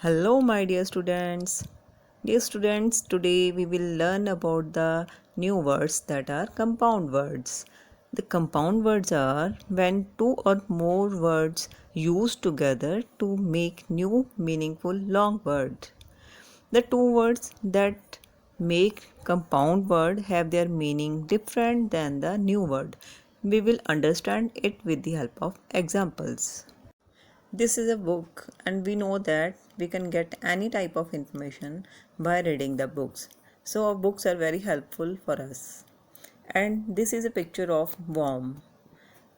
Hello, my dear students. Dear students, today we will learn about the new words that are compound words. The compound words are when two or more words used together to make new meaningful long words. The two words that make compound word have their meaning different than the new word. We will understand it with the help of examples. This is a book, and we know that we can get any type of information by reading the books. So, our books are very helpful for us. And this is a picture of worm.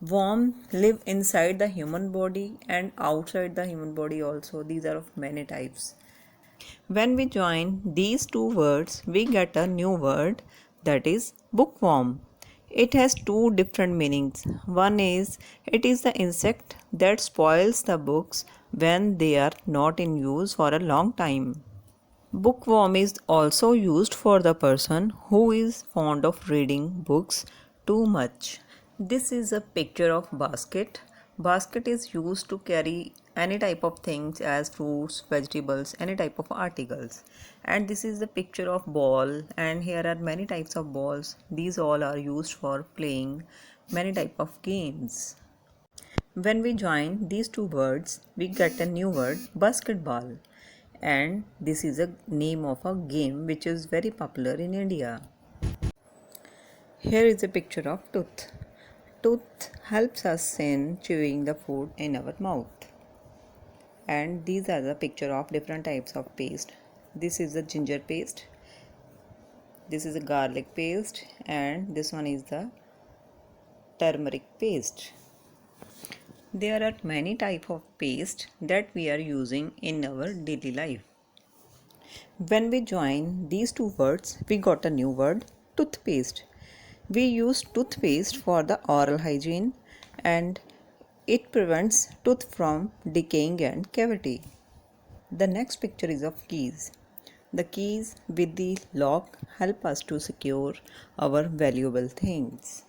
Worm live inside the human body and outside the human body also. These are of many types. When we join these two words, we get a new word, that is bookworm. It has two different meanings. One is it is the insect that spoils the books when they are not in use for a long time. Bookworm is also used for the person who is fond of reading books too much. This is a picture of basket. Basket is used to carry any type of things as fruits, vegetables, any type of articles. And this is the picture of ball, and here are many types of balls. These all are used for playing many type of games. When we join these two words, we get a new word, basketball. And this is a name of a game which is very popular in India. Here is a picture of tooth. Tooth helps us in chewing the food in our mouth. And these are the picture of different types of paste. This is the ginger paste, this is a garlic paste, and this one is the turmeric paste. There are many type of paste that we are using in our daily life. When we join these two words, we got a new word, toothpaste. We use toothpaste for the oral hygiene, and it prevents tooth from decaying and cavity. The next picture is of keys. The keys with the lock help us to secure our valuable things.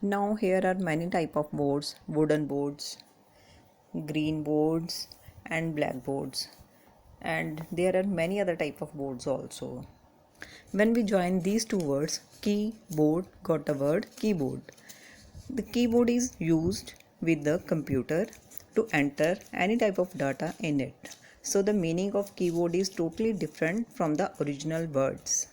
Now here are many type of boards, wooden boards, green boards and black boards, and there are many other type of boards also. When we join these two words, keyboard, got the word keyboard. The keyboard is used with the computer to enter any type of data in it. So the meaning of keyboard is totally different from the original words.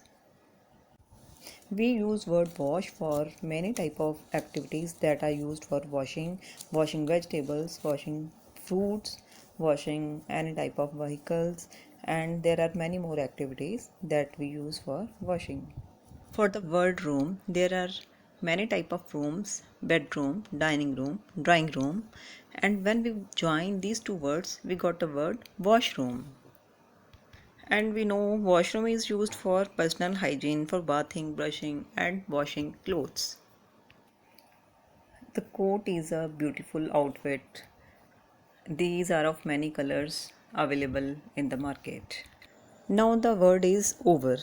We use word wash for many type of activities that are used for washing vegetables, washing fruits, washing any type of vehicles, and there are many more activities that we use for washing. For the word room, there are many type of rooms, bedroom, dining room, drawing room, and when we join these two words, we got the word washroom. And we know washroom is used for personal hygiene, for bathing, brushing, and washing clothes. The coat is a beautiful outfit. These are of many colors available in the market. Now the word is over.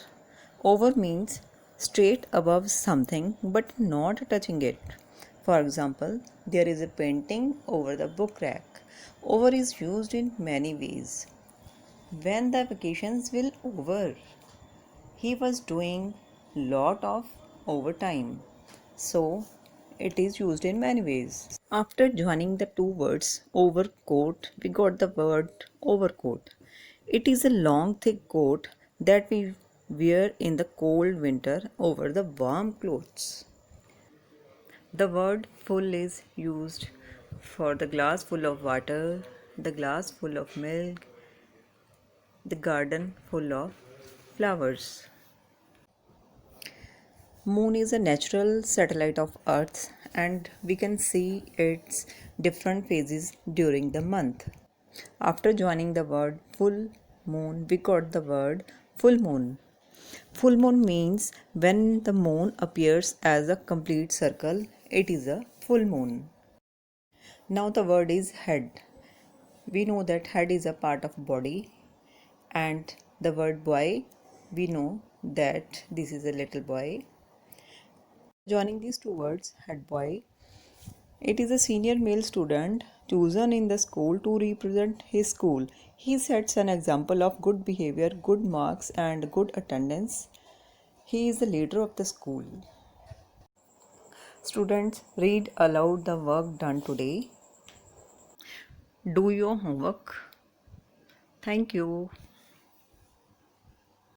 Over means straight above something but not touching it. For example, there is a painting over the book rack. Over is used in many ways. When the vacations will over, he was doing lot of overtime. So it is used in many ways. After joining the two words overcoat, we got the word overcoat. It is a long thick coat that we wear in the cold winter over the warm clothes. The word full is used for the glass full of water, the glass full of milk, the garden full of flowers. Moon is a natural satellite of Earth, and we can see its different phases during the month. After joining the word full moon, we got the word full moon. Full moon means when the moon appears as a complete circle, it is a full moon. Now the word is head. We know that head is a part of body, and the word boy, we know that this is a little boy. Joining these two words, head boy, It is a senior male student chosen in the school to represent his school. He sets an example of good behavior, good marks, and good attendance. He is the leader of the school. Students, read aloud the work done today. Do your homework. Thank you.